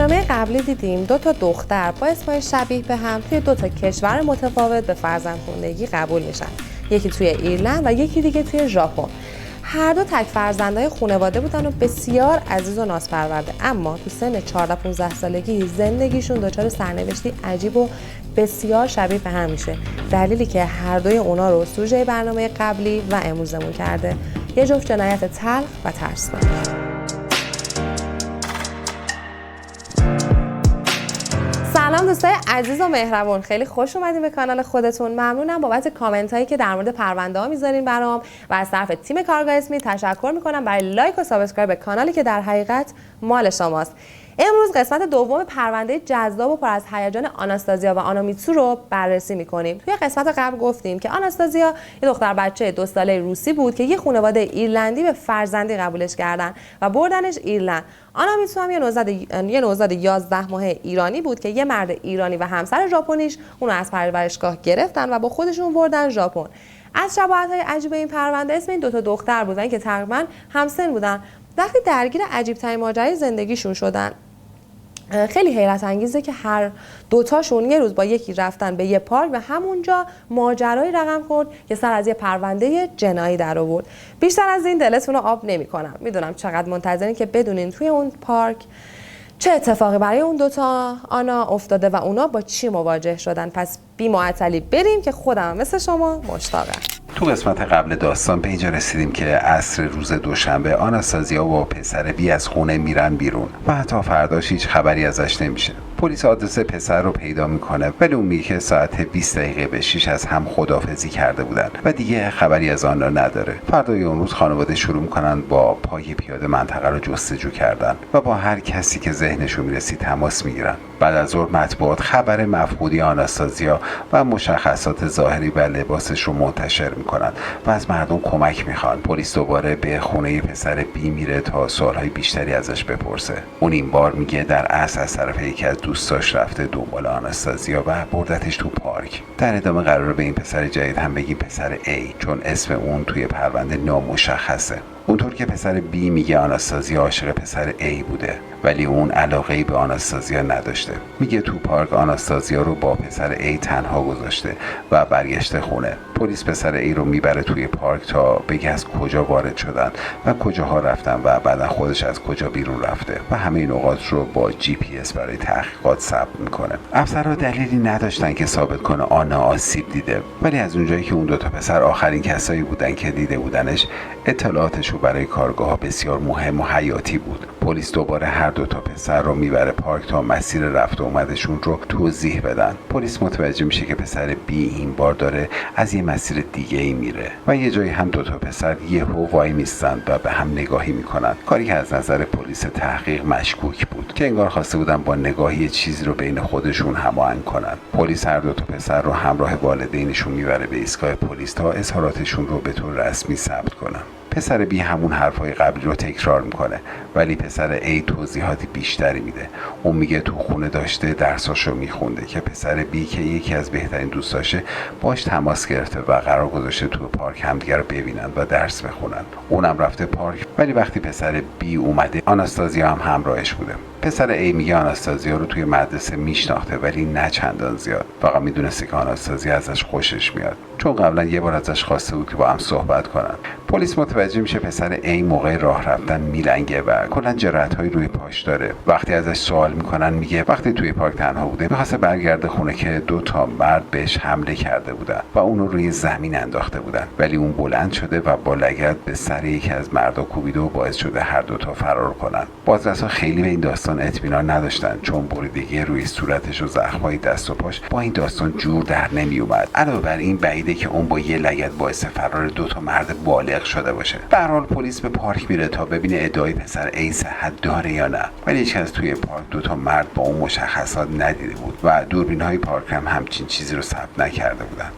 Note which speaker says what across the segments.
Speaker 1: برنامه قبلی دیدیم 2 تا دختر با اسمای شبیه به هم توی 2 تا کشور متفاوت به فرزندخواندگی قبول میشن. یکی توی ایرلند و یکی دیگه توی ژاپن. هر دو تک فرزندای خانواده بودن و بسیار عزیز و نازپرورده، اما تو سن 14-15 سالگی زندگیشون دچار سرنوشتی عجیب و بسیار شبیه به هم میشه. دلیلی که هر دوی اونا رو سوژه برنامه قبلی و امروزمون کرده، یه جفت جنایت تلخ و ترسناک. سلام دوستای عزیز و مهربون، خیلی خوش اومدین به کانال خودتون. ممنونم بابت کامنت هایی که در مورد پرونده ها میذارین برام و از طرف تیم کارگاه اسمی تشکر میکنم برای لایک و سابسکرایب کانالی که در حقیقت مال شماست. امروز قسمت دوم پرونده جذاب و پر از هیجان آناستازیا و آنامیتسو رو بررسی میکنیم. توی قسمت قبل گفتیم که آناستازیا یه دختر بچه 2 ساله روسی بود که یه خانواده ایرلندی به فرزندی قبولش کردن و بردنش ایرلند. آنامیتسو هم یه نوزاد 11 ماهه ایرانی بود که یه مرد ایرانی و همسر ژاپنیش اون رو از پرورشگاه گرفتن و با خودشون بردن ژاپن. از شباهت‌های عجیب این پرونده اسم این 2 تا دختر بودن که تقریباً همسن بودن. وقتی درگیر عجیب‌ترین ماجرای زندگیشون شدن، خیلی حیرت انگیزه که هر دوتاشون یه روز با یکی رفتن به یه پارک و همونجا ماجرایی رقم خورد که سر از یه پرونده جنایی در آورد. بیشتر از این دلتون رو آب نمی‌کنم. میدونم چقدر منتظرین که بدونین توی اون پارک چه اتفاقی برای اون دوتا آنا افتاده و اونا با چی مواجه شدن. پس بی معطلی بریم که خودم مثل شما مشتاقم.
Speaker 2: تو قسمت قبل داستان به اینجا رسیدیم که عصر روز دوشنبه آناستازیا با پسر بی از خونه میرن بیرون و حتی فرداش هیچ خبری ازش نمیشه. پلیس آدرس پسر رو پیدا میکنه ولی اون میگه که ساعت 20 دقیقه به 6 از هم خداحافظی کرده بودن و دیگه خبری از آن را نداره. فردای اون روز خانواده شروع میکنن با پای پیاده منطقه رو جستجو کردن و با هر کسی که ذهنشون میرسید تماس میگیرن. بعد از ظهر مطبوعات خبر مفقودی آناستازیا و مشخصات ظاهری و لباسش رو منتشر میکنن و از مردم کمک میخوان. پلیس دوباره به خونه پسر بی میره تا سوالهای بیشتری ازش بپرسه. اون این بار میگه در اصل از طرف یکی از دوستاش رفته دنبال آناستازیا و بردتش تو پارک. در ادامه قراره به این پسر جدید هم بگیم پسر A، چون اسم اون توی پرونده نامشخصه. اونطور که پسر بی میگه آناستازیا عاشق پسر A بوده ولی اون علاقه‌ای به آناستازیا نداشته. میگه تو پارک آناستازیا رو با پسر A تنها گذاشته و برگشته خونه. پلیس پسر A رو میبره توی پارک تا بگه از کجا وارد شدن و کجاها رفتن و بعدا خودش از کجا بیرون رفته و همه این نقاط رو با GPS برای تحقیقات ثبت میکنه. افسرها دلیلی نداشتن که ثابت کنه آنا آسیب دیده، ولی از اونجایی که اون 2 تا پسر آخرین کسایی بودن که دیده بودنش، اطلاعاتش برای کارگاه بسیار مهم و حیاتی بود. پلیس دوباره هر 2 تا پسر رو میبره پارک تا مسیر رفت و اومدشون رو توضیح بدن. پلیس متوجه میشه که پسر بی این بار داره از یه مسیر دیگه ای میره و یه جایی هم 2 تا پسر یهو وای میستن و به هم نگاهی میکنن، کاری که از نظر پلیس تحقیق مشکوک بود که انگار خواسته بودن با نگاهی چیزی رو بین خودشون هماهنگ کنن. پلیس هر 2 تا پسر رو همراه والدینشون میبره به ایستگاه پلیس تا اظهاراتشون رو به طور رسمی ثبت کنن. پسر بی همون حرفای قبلی رو تکرار میکنه ولی پسر A توضیحاتی بیشتری میده. اون میگه تو خونه داشته درساشو میخونده که پسر بی که یکی از بهترین دوستاشه باش تماس گرفته و قرار گذاشته تو پارک همدیگه رو ببینن و درس بخونن. اونم رفته پارک ولی وقتی پسر بی اومده آناستازیا هم همراهش بوده. پسر A میگه آناستازیا رو توی مدرسه میشناخته ولی نه چندان زیاد. فقط میدونسته که آناستازیا ازش خوشش میاد چون قبلا یه بار ازش خواسته بود که با هم صحبت کنن. پلیس متوجه میشه پسر A موقع راه رفتن میلنگه و کلا جراحت‌های روی پاش داره. وقتی ازش سوال میکنن میگه وقتی توی پارک تنها بوده میخواسته برگرده خونه که 2 تا مرد بهش حمله کرده بودن و اونو روی زمین انداخته بودن ولی اون بلند شده و با لگد به سر یکی از مردا کوبیده و باعث شده هر 2 تا فرار کنن. بازرسا خیلی به این داستان اطمینان نداشتن چون بریدگی روی صورتش و زخم‌های دست و پاش با این داستان جور در نمیومد. علاوه بر این بعیده که اون با یه لگد باعث فرار 2 تا مرد بالغ شده باشه. به هر حال پلیس به پارک میره تا ببینه ادعای پسر A صحت داره یا نه، ولی هیچکس توی پارک 2 تا مرد با اون مشخصات ندیده بود و دوربین‌های پارک هم همچین چیزی رو ثبت نکرده بودن.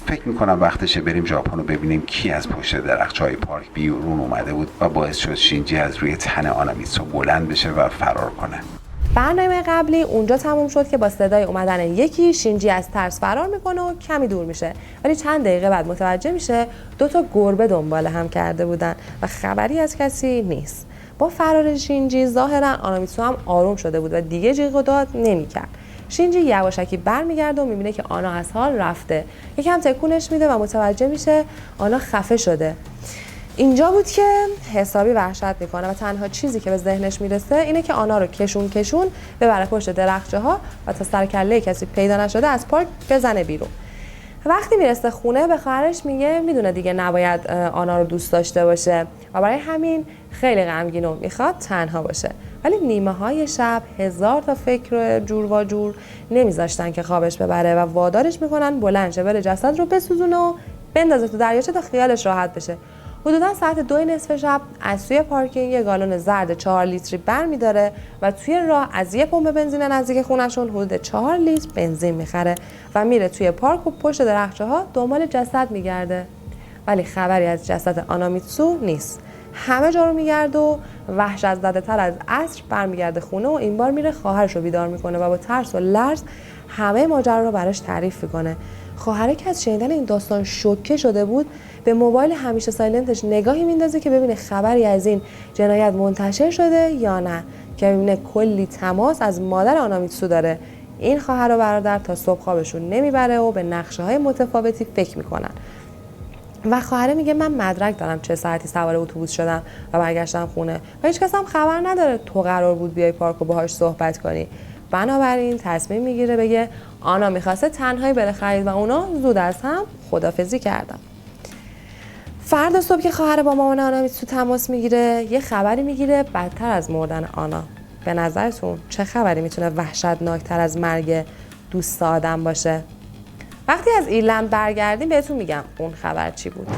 Speaker 2: فکر میکنم وقتشه بریم ژاپن رو ببینیم کی از پشت درخت‌های پارک بیرون اومده بود و باعث شد شینجی از روی تن آنامیتسو بلند بشه و فرار کنه.
Speaker 1: برنامه قبلی اونجا تموم شد که با صدای اومدن یکی شینجی از ترس فرار میکنه و کمی دور میشه، ولی چند دقیقه بعد متوجه میشه 2 تا گربه دنبال هم کرده بودن و خبری از کسی نیست. با فرار شینجی ظاهرا آنامیتسو هم آروم شده بود و دیگه جیغ و داد نمی‌کرد. شینجی یواشکی برمیگرده و میبینه که آنا از حال رفته. یکم تکونش میده و متوجه میشه آنا خفه شده. اینجا بود که حسابی وحشت میکنه و تنها چیزی که به ذهنش میرسه اینه که آنا رو کشون ببره پشت درخت‌ها ها و تا سر کله کسی پیدا نشده از پارک بزنه بیرون. وقتی میرسه خونه به خواهرش میگه میدونه دیگه نباید آنا رو دوست داشته باشه و برای همین خیلی غمگین و میخواد تنها باشه. ولی نیمه های شب 1000 تا فکر جور و جور نمیذاشتن که خوابش ببره و وادارش میکنن بلند شه بره جسد رو بسوزونه و بندازه تو دریاچه تا خیالش راحت بشه. حدودا ساعت 2 نصف شب از توی پارکینگ یه گالون زرد 4 لیتری برمی‌داره و توی راه از یه پمپ بنزین نزدیک خونه‌شون حدود 4 لیتر بنزین میخره و میره توی پارک و پشت درخت‌ها دنبال جسد میگرده. ولی خبری از جسد آنامیتسو نیست. همه جا رو میگرده و وحشت زده تر از عصر برمیگرده خونه و این بار میره خواهرش رو بیدار میکنه و با ترس و لرز همه ماجرا رو براش تعریف میکنه. خواهره که از شنیدن این داستان شوکه شده بود به موبایل همیشه سایلنتش نگاهی میندازه که ببینه خبری از این جنایت منتشر شده یا نه، که ببینه کلی تماس از مادر آنامیتسو داره. این خواهر و برادر تا صبح خوابشون نمیبره و به نقشه‌های متفاوتی فکر میکنن. و خواهره میگه من مدرک دارم چه ساعتی سوار اتوبوس شدم و برگشتم خونه و هیچ کس هم خبر نداره تو قرار بود بیای پارک و باهاش صحبت کنی. بنابراین تصمیم میگیره بگه آنا میخواسته تنهایی بره خرید و اونا زود از هم خدافظی کردن. فردا صبح که خواهر با مامان آنامیتسو تماس میگیره یه خبری میگیره بدتر از مردن آنا. به نظرتون چه خبری میتونه وحشتناکتر از مرگ دوست آدم باشه؟ وقتی از ایرلند برگردیم بهتون میگم اون خبر چی بود.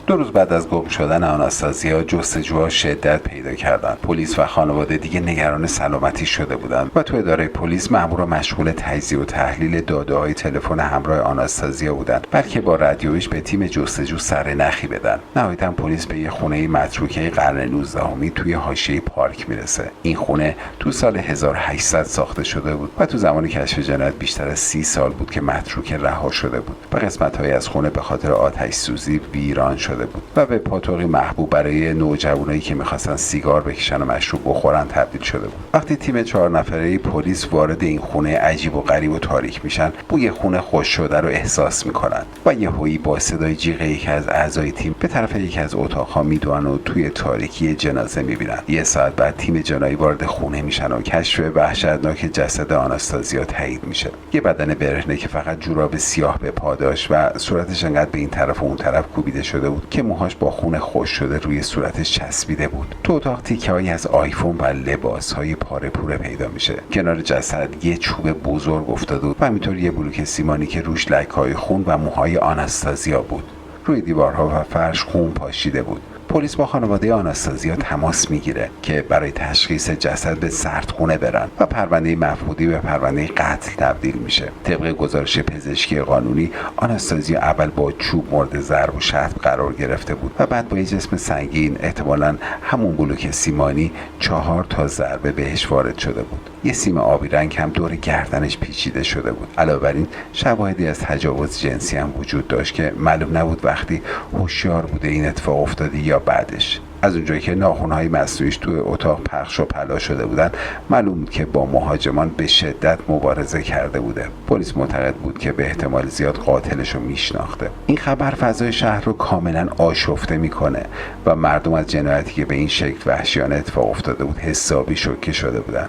Speaker 2: 2 روز بعد از گم شدن آناستازیا جستجوها شدت پیدا کردند. پلیس و خانواده دیگه نگران سلامتی شده بودند و تو اداره پلیس مأمورا مشغول تجزیه و تحلیل داده‌های تلفن همراه آناستازیا بودند، بلکه با رادیویش به تیم جستجو سرنخی بدن. نهایتاً پلیس به یه خونه متروکه قرن 19 توی حاشیه پارک میرسه. این خونه تو سال 1800 ساخته شده بود و تو زمان کشف جنایت بیشتر از 30 سال بود که متروکه رها شده بود و قسمت‌های از خونه به خاطر آتش سوزی ویران شده بود و به پاتوقی محبوب برای نوجوانایی که می‌خواستن سیگار بکشن و مشروب بخورن تبدیل شده بود. وقتی تیم 4 نفره پلیس وارد این خونه عجیب و غریب و تاریک میشن، بوی خونه خوش شده رو احساس میکنن و یهویی با صدای جیغ یکی از اعضای تیم به طرف یکی از اتاق‌ها میدوئن و توی تاریکی جنازه میبینن. یه ساعت بعد تیم جنایی وارد خونه میشن و کشف وحشتناک جسد آناستازیا تایید میشه. یه بدن برهنه که فقط جوراب سیاه به پا داشت و صورتش انقدر به این طرف و اون طرف کوبیده شده بود که موهاش با خون خوش شده روی صورتش چسبیده بود. تو اتاق تیکه‌هایی از آیفون و لباس‌های پاره پوره پیدا میشه. کنار جسد یه چوب بزرگ افتاده بود و همینطور یه بلوک سیمانی که روش لکه‌های خون و موهای آناستازیا بود. روی دیوارها و فرش خون پاشیده بود. پلیس با خانواده آناستازیا تماس میگیره که برای تشخیص جسد به سردخونه برن و پرونده مفقودی به پرونده قتل تبدیل میشه. طبق گزارش پزشکی قانونی آناستازیا اول با چوب مورد ضرب و شتم قرار گرفته بود و بعد با یه جسم سنگین احتمالاً همون بلوک سیمانی 4 تا ضربه بهش وارد شده بود. یه سیم آبی رنگ هم دور گردنش پیچیده شده بود. علاوه بر این شواهدی از تجاوز جنسی هم وجود داشت که معلوم نبود وقتی هوشیار بوده این اتفاق افتاده یا بعدش. از اونجایی که ناخن‌های مصنوعیش توی اتاق پخش و پلا شده بودن، معلوم بود که با مهاجمان به شدت مبارزه کرده بوده. پلیس معتقد بود که به احتمال زیاد قاتلش رو میشناخته. این خبر فضای شهر رو کاملا آشفته میکنه و مردم از جنایتی که به این شکل وحشیانه اتفاق افتاده بود حسابی شوکه شده بودن.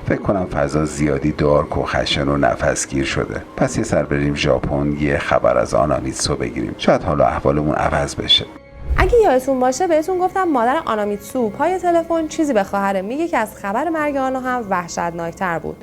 Speaker 2: فکر کنم فضا زیادی دارک و خشن و نفسگیر شده. پس یه سر بریم ژاپن یه خبر از آنامیتسو بگیریم. شاید حالا احوالمون عوض بشه.
Speaker 1: اگه یادتون باشه بهتون گفتم مادر آنامیتسو پای تلفن چیزی به خواهر میگه که از خبر مرگ آنا هم وحشتناکتر بود.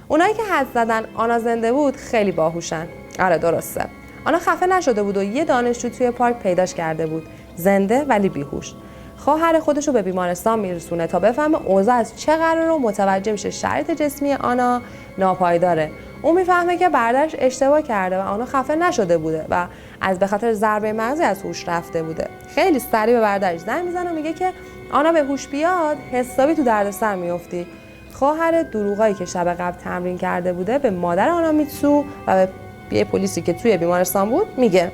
Speaker 1: اونایی که حدس زدن آنا زنده بود خیلی باهوشن. آره درسته. آنا خفه نشده بود و یه دانشجو توی پارک پیداش کرده بود. زنده ولی بیهوش. خواهر خودش رو به بیمارستان میرسونه تا بفهمه اوضاع از چه قراره و متوجه میشه شرایط جسمی آنا ناپایداره. اون میفهمه که برادرش اشتباه کرده و آنا خفه نشده بوده و از به خاطر ضربه مغزی از هوش رفته بوده. خیلی سریع به برادرش زنگ میزنه و میگه که آنا به هوش بیاد حسابی تو دردسر میافتی. خواهر دروغایی که شب قبل تمرین کرده بوده به مادر آنامیتسو و به پلیسی که توی بیمارستان بود میگه.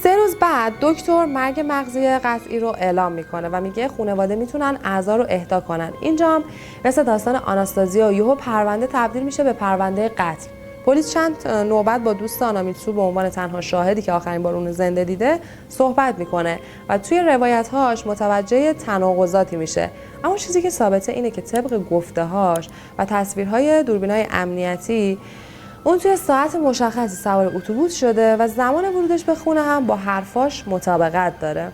Speaker 1: 3 روز بعد دکتر مرگ مغزی قطعی رو اعلام میکنه و میگه خانواده میتونن اعضا رو اهدا کنن. اینجا مثل داستان آناستازیا یهو پرونده تبدیل میشه به پرونده قتل. پلیس چند نوبت با دوست آنامیتسو به عنوان تنها شاهدی که آخرین بار اون زنده دیده صحبت میکنه و توی روایت‌هاش متوجه تناقضاتی میشه. اما چیزی که ثابته اینه که طبق گفته‌هاش و تصویرهای دوربین‌های امنیتی اون توی ساعت مشخصی سوار اتوبوس شده و زمان ورودش به خونه هم با حرفاش مطابقت داره.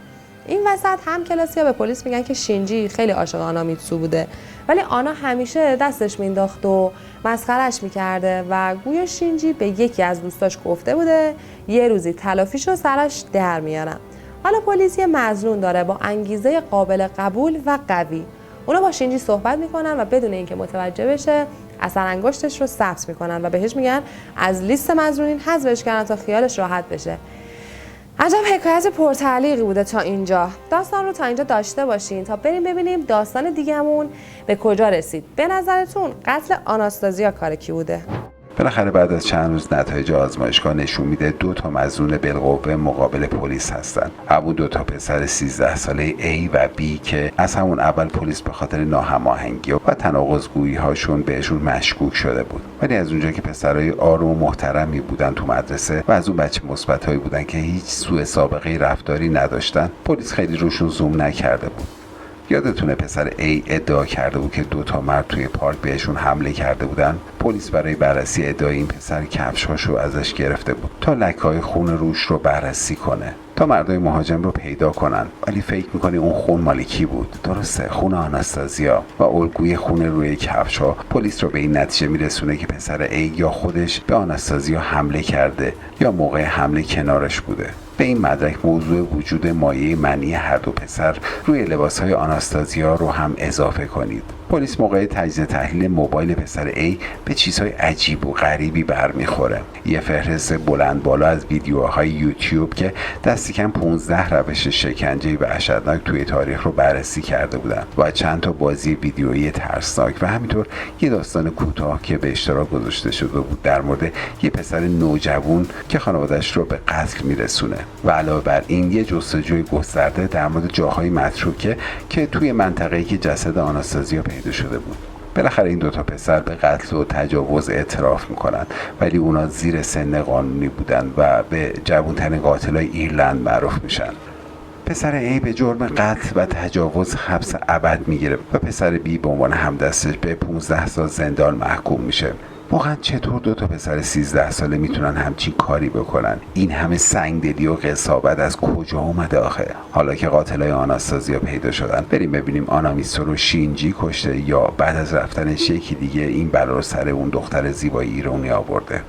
Speaker 1: این وسط هم کلاسی‌ها به پلیس میگن که شینجی خیلی عاشق آنامیتسو بوده، ولی آنا همیشه دستش مینداخت و مسخرش میکرده و گویا شینجی به یکی از دوستاش گفته بوده یه روزی تلافیشو سرش در میارن. حالا پلیس یه مظنون داره با انگیزه قابل قبول و قوی. اونا با شینجی صحبت میکنن و بدون اینکه متوجه بشه اثر انگشتش رو ثبت میکنن و بهش میگن از لیست مظنونین حذفش کردن تا خیالش راحت بشه. عجب حکایت پرتعلیقی بوده تا اینجا. داستان رو تا اینجا داشته باشین تا بریم ببینیم داستان دیگه‌مون به کجا رسید. به نظرتون قتل آناستازیا کار کی بوده؟
Speaker 2: بالاخره بعد از چند روز نتایج آزمایشگاه نشون میده 2 تا مظنون بالقوه مقابل پلیس هستن. همون 2 تا پسر 13 ساله A و B که از همون اول پلیس به خاطر ناهماهنگی و تناقض‌گویی هاشون بهشون مشکوک شده بود. ولی از اونجا که پسرای آروم و محترمی بودن تو مدرسه و از اون بچه مثبتایی بودن که هیچ سوء سابقه رفتاری نداشتن، پلیس خیلی روشون زوم نکرده بود. یادتونه پسر A ادعا کرده بود که 2 تا مرد توی پارک بهشون حمله کرده بودن؟ پلیس برای بررسی ادعای این پسر کفش‌هاشو ازش گرفته بود تا لکه‌های خون روش رو بررسی کنه، تا مردای مهاجم رو پیدا کنن. ولی فکر می‌کنی اون خون مال کی بود؟ درسته، خون آناستازیا. و الگوی خون روی کفش‌ها پلیس رو به این نتیجه میرسونه که پسر A یا خودش به آناستازیا حمله کرده یا موقع حمله کنارش بوده. به این مدرک موضوع وجود مایع منی هر 2 پسر روی لباس‌های آناستازیا رو هم اضافه کنید. پلیس موقع تجزیه تحلیل موبایل پسر A به چیزهای عجیب و غریبی برمیخوره. یه فهرست بلند بالا از ویدیوهای یوتیوب که دست کم 15 روش شکنجه‌ای وحشتناک توی تاریخ رو بررسی کرده بودن و چند تا بازی ویدیویی ترسناک و همینطور یه داستان کوتاه که به اشتراک گذاشته شده بود در مورد یه پسر نوجوان که خانواده‌اش رو به قتل میرسونه. و علاوه بر این یه جستجوی گسترده در مورد جاهای متروکه که توی منطقه‌ای که جسد آناستازیا پیدا شده بود. بالاخره این 2 تا پسر به قتل و تجاوز اعتراف میکنن، ولی اونا زیر سن قانونی بودن و به جوان‌ترین قاتلای ایرلند معروف میشن. پسر A به جرم قتل و تجاوز حبس ابد میگیره و پسر B به عنوان همدستش به 15 سال زندان محکوم میشه. واقعا چطور 2 تا پسر 13 ساله میتونن همچین کاری بکنن؟ این همه سنگدلی و قساوت از کجا اومده آخه؟ حالا که قاتلای آناستازیا پیدا شدن، بریم ببینیم آنامیتسو رو شینجی کشته یا بعد از رفتنش یکی دیگه این بلا رو سر اون دختر زیبای ایرانی آورده.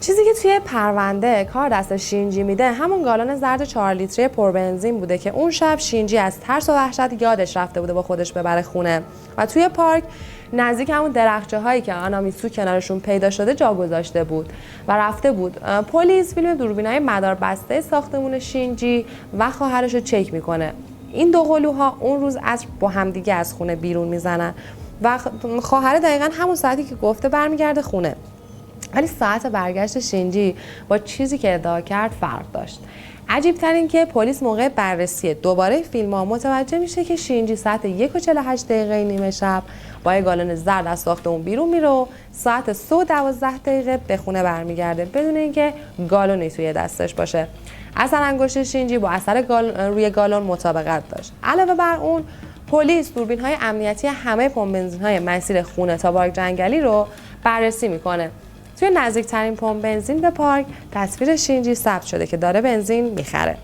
Speaker 1: چیزی که توی پرونده کار دست شینجی میده همون گالون زرد 4 لیتری پربنزین بوده که اون شب شینجی از ترس و وحشت یادش رفته بوده با خودش ببره خونه و توی پارک نزدیک همون درخچه هایی که آنامیتسو کنارشون پیدا شده جا گذاشته بود و رفته بود. پلیس فیلم دوربینای مدار بسته ساختمون شینجی و خواهرش رو چک میکنه. این 2 قلوها اون روز عصر با همدیگه از خونه بیرون میزنن و خواهر دقیقاً همون ساعتی که گفته برمیگرده خونه. ولی ساعت برگشت شینجی با چیزی که ادعا کرد فرق داشت. عجیب تر این که پلیس موقع بررسی دوباره فیلم ها متوجه میشه که شینجی ساعت 1:48 نیمه شب با یه گالون زرد از ساختمون بیرون میره و ساعت 3:12 به خونه برمیگرده بدون اینکه گالونی توی دستش باشه. اثر انگشت شینجی با اثر روی گالون مطابقت داشت. علاوه بر اون پلیس دوربین‌های امنیتی همه پمپ بنزین‌های مسیر خونه تا پارک جنگلی رو بررسی میکنه. توی نزدیکترین پمپ بنزین به پارک تصویر شینجی ثبت شده که داره بنزین میخره.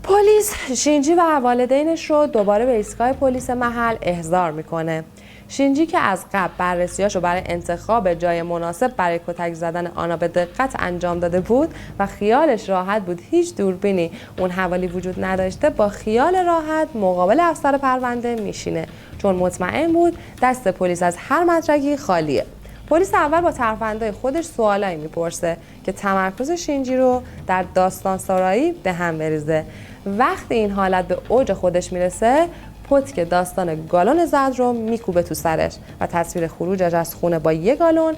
Speaker 1: پلیس شینجی و والدینش رو دوباره به ایستگاه پلیس محل احضار میکنه. شینجی که از قبل بررسیاشو برای انتخاب جای مناسب برای کتک زدن آنا به دقت انجام داده بود و خیالش راحت بود هیچ دوربینی اون حوالی وجود نداشته، با خیال راحت مقابل افسر پرونده میشینه چون مطمئن بود دست پلیس از هر مدرکی خالیه. پلیس اول با طرفدارای خودش سوالایی میپرسه که تمرکز شینجی رو در داستان سرایی به هم بریزه. وقتی این حالت به اوج خودش میرسه، پتک داستان گالون زرد رو میکوبه تو سرش و تصویر خروجش از خونه با 1 گالون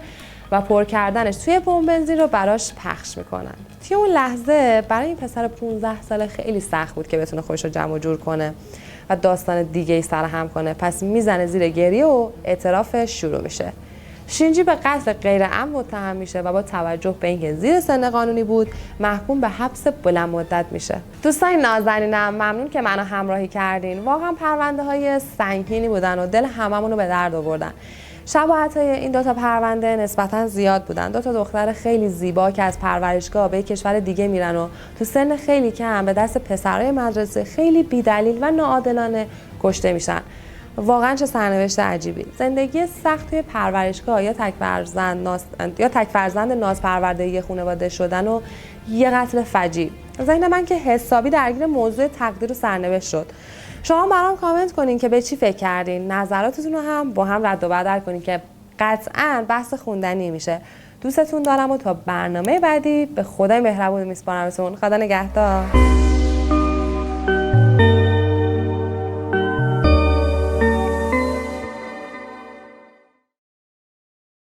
Speaker 1: و پر کردنش توی پمپ بنزین رو براش پخش میکنن. توی اون لحظه برای این پسر 15 ساله خیلی سخت بود که بتونه خودش رو جمع جور کنه و داستان دیگه ای سرهم کنه. پس میزنه زیر گریه و اعترافش شروع میشه. شینجی به قتل غیر عمد متهم میشه و با توجه به اینکه زیر سن قانونی بود محکوم به حبس بلند مدت میشه. دوستان نازنینم، ممنون که منو همراهی کردین. واقعا پرونده های سنگینی بودن و دل هممون رو به درد آوردن. شباهت‌های این دوتا پرونده نسبتاً زیاد بودن. دوتا دختر خیلی زیبا که از پرورشگاه به کشور دیگه میرن و تو سن خیلی کم به دست پسرای مدرسه خیلی بی‌دلیل و ناعادلانه کشته میشن. واقعا چه سرنوشت عجیبی. زندگی سخت توی پرورشگاه یا تک فرزند نازپرورده یه خانواده شدن و یه قتل فجیع. ذهن من که حسابی درگیر موضوع تقدیر و سرنوشت شد. شما برام کامنت کنین که به چی فکر کردین، نظراتتون رو هم با هم رد و بدل کنین که قطعاً بحث خوندنی میشه. دوستتون دارم و تا برنامه بعدی به خدای مهربون میسپارمتون. خدا نگهدار.